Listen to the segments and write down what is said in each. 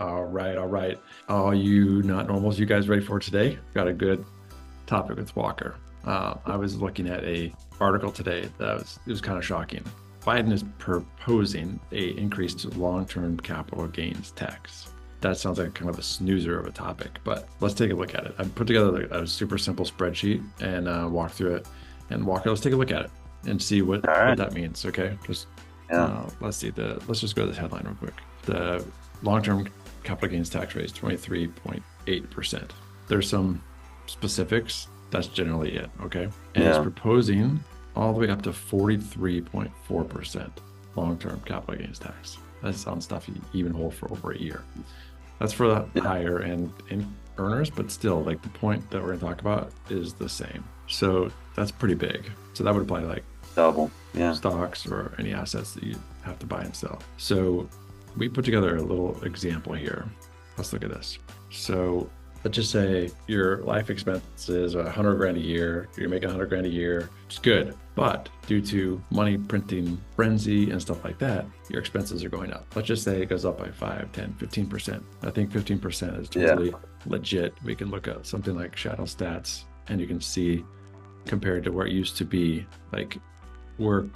All right, all right. All you not normals, you guys ready for today? Got a good topic with Walker. I was looking at a article today it was kind of shocking. Biden is proposing a increased long-term capital gains tax. That sounds like kind of a snoozer of a topic, but let's take a look at it. I put together a super simple spreadsheet and walked through it. And Walker, let's take a look at it and see what that means. Okay, let's see let's just go to this headline real quick. The long-term capital gains tax rate is 23.8%. There's some specifics. That's generally it. Okay, and it's proposing all the way up to 43.4% long-term capital gains tax. That's on stuff you even hold for over a year. That's for the higher end earners, but still, like, the point that we're going to talk about is the same. So that's pretty big. So that would apply to like double, stocks or any assets that you have to buy and sell. So we put together a little example here. Let's look at this. So let's just say your life expenses are 100 grand a year. You're making 100 grand a year. It's good. But due to money printing frenzy and stuff like that, your expenses are going up. Let's just say it goes up by 5, 10, 15%. I think 15% is totally legit. We can look at something like Shadow Stats and you can see compared to where it used to be, like we're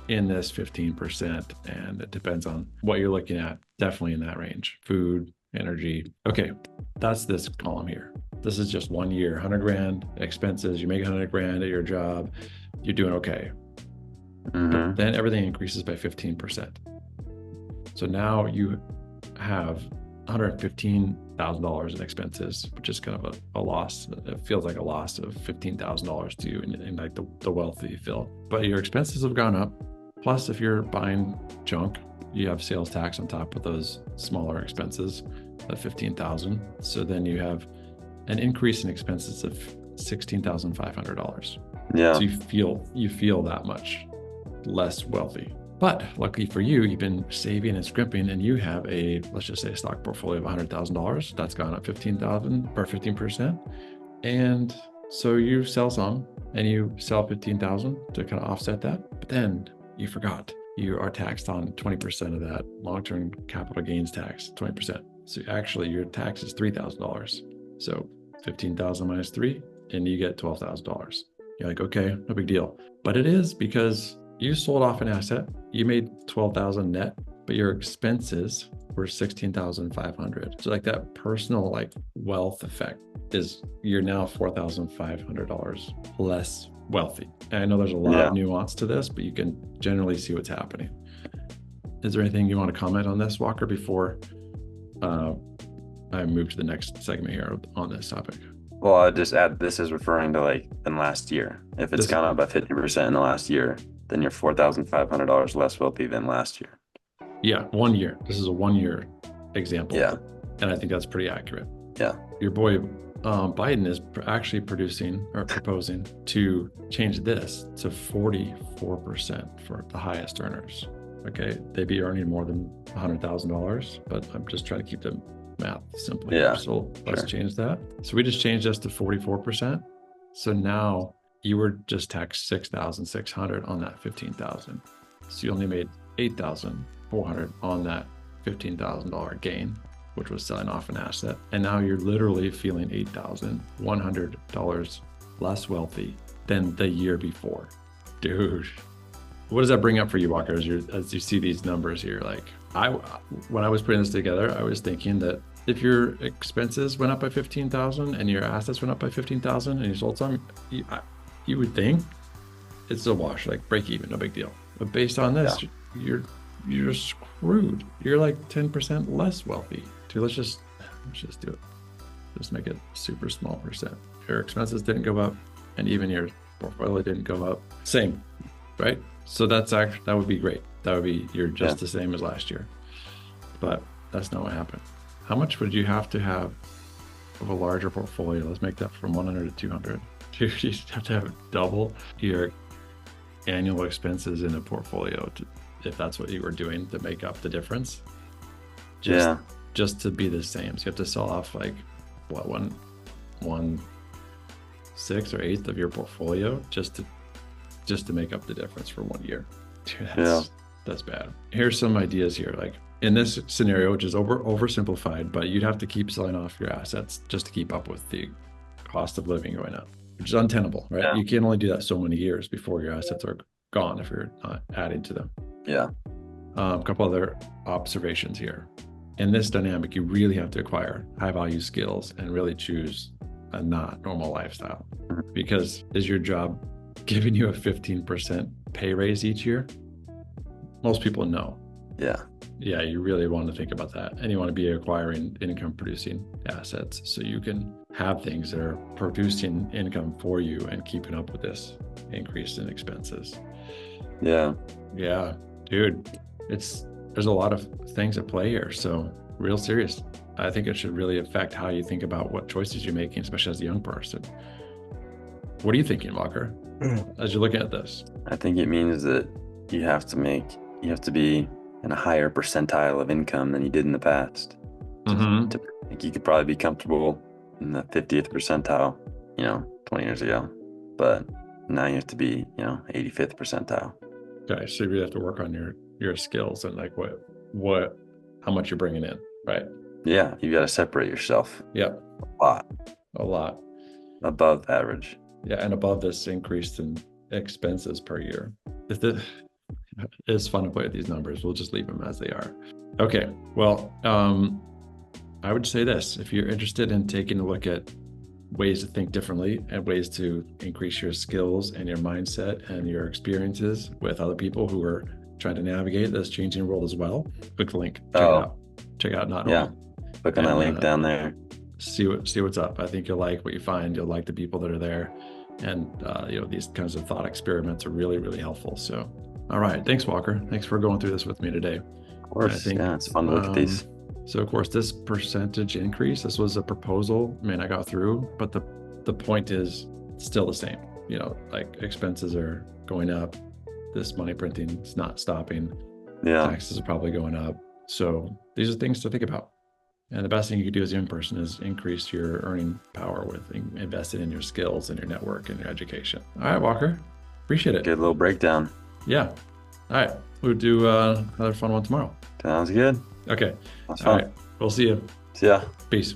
in this 15%, and it depends on what you're looking at. Definitely in that range. Food, energy. Okay, that's this column here. This is just 1 year, 100 grand expenses. You make 100 grand at your job, you're doing okay. But then everything increases by 15%. So now you have $115,000 in expenses, which is kind of a loss. It feels like a loss of $15,000 to you in like the wealth that you feel. But your expenses have gone up. Plus, if you're buying junk, you have sales tax on top of those smaller expenses of $15,000. So then you have an increase in expenses of $16,500. Yeah. So you feel that much less wealthy. But luckily for you, you've been saving and scrimping, and you have let's just say a stock portfolio of $100,000. That's gone up 15,000 or 15%. And so you sell some and you sell 15,000 to kind of offset that. But then you forgot you are taxed on 20% of that long-term capital gains tax, 20%. So actually your tax is $3,000. So 15,000 minus 3, and you get $12,000. You're like, okay, no big deal. But it is, because you sold off an asset, you made 12,000 net, but your expenses were 16,500. So like that personal like wealth effect is you're now $4,500 less wealthy. And I know there's a lot of nuance to this, but you can generally see what's happening. Is there anything you want to comment on this, Walker, before I move to the next segment here on this topic? Well, I'd just add, this is referring to like in last year. If it's gone up by 50% in the last year, then you're $4,500 less wealthy than last year. Yeah, 1 year. This is a 1 year example. Yeah. And I think that's pretty accurate. Yeah. Your boy Biden is actually proposing to change this to 44% for the highest earners. Okay, they'd be earning more than $100,000, but I'm just trying to keep the math simple here. So let's change that. So we just changed this to 44%. So now you were just taxed $6,600 on that $15,000. So you only made $8,400 on that $15,000 gain, which was selling off an asset. And now you're literally feeling $8,100 less wealthy than the year before. Dude, what does that bring up for you, Walker, as you see these numbers here? Like, when I was putting this together, I was thinking that if your expenses went up by 15,000 and your assets went up by 15,000 and you sold some, you would think it's a wash, like break even, no big deal. But based on this, you're screwed. You're like 10% less wealthy. Dude, let's just do it. Just make it super small percent. Your expenses didn't go up, and even your portfolio didn't go up. Same, right? So that would be great. That would be, you're just the same as last year. But that's not what happened. How much would you have to have of a larger portfolio? Let's make that from 100 to 200. You have to have double your annual expenses in a portfolio if that's what you were doing to make up the difference. Just to be the same. So you have to sell off like what, 1/6 or 1/8 of your portfolio just to make up the difference for 1 year. Dude, that's bad. Here's some ideas here. Like, in this scenario, which is oversimplified, but you'd have to keep selling off your assets just to keep up with the cost of living going up, which is untenable, right? Yeah. You can only do that so many years before your assets are gone if you're not adding to them. Yeah. A couple other observations here. In this dynamic, you really have to acquire high value skills and really choose a not normal lifestyle. Because is your job giving you a 15% pay raise each year? Most people know. Yeah. Yeah, you really want to think about that. And you want to be acquiring income producing assets so you can have things that are producing income for you and keeping up with this increase in expenses. Yeah. Yeah, dude, there's a lot of things at play here. So real serious. I think it should really affect how you think about what choices you're making, especially as a young person. What are you thinking, Walker, as you're looking at this? I think it means that you have to be in a higher percentile of income than you did in the past. Like you could probably be comfortable in the 50th percentile, 20 years ago, but now you have to be, 85th percentile. Okay, so you really have to work on your skills and like how much you're bringing in, right? Yeah, you got to separate yourself. Yep. A lot. Above average. Yeah, and above this increase in expenses per year. It's fun to play with these numbers. We'll just leave them as they are. Okay, well, I would say this. If you're interested in taking a look at ways to think differently and ways to increase your skills and your mindset and your experiences with other people who are trying to navigate this changing world as well, click the link. Check it out. Check out Not Normal. Yeah, click on that link down there. See what's up. I think you'll like what you find. You'll like the people that are there. And these kinds of thought experiments are really, really helpful. So, all right. Thanks, Walker. Thanks for going through this with me today. Of course. Yeah, it's fun to look at these. So, of course, this percentage increase, this was a proposal. I got through, but the point is still the same. Like expenses are going up. This money printing is not stopping. Yeah. Taxes are probably going up. So these are things to think about. And the best thing you can do as a young person is increase your earning power with investing in your skills and your network and your education. All right, Walker. Appreciate it. Good little breakdown. Yeah. All right. We'll do another fun one tomorrow. Sounds good. Okay. That's All fun. right. We'll see you. See ya. Peace.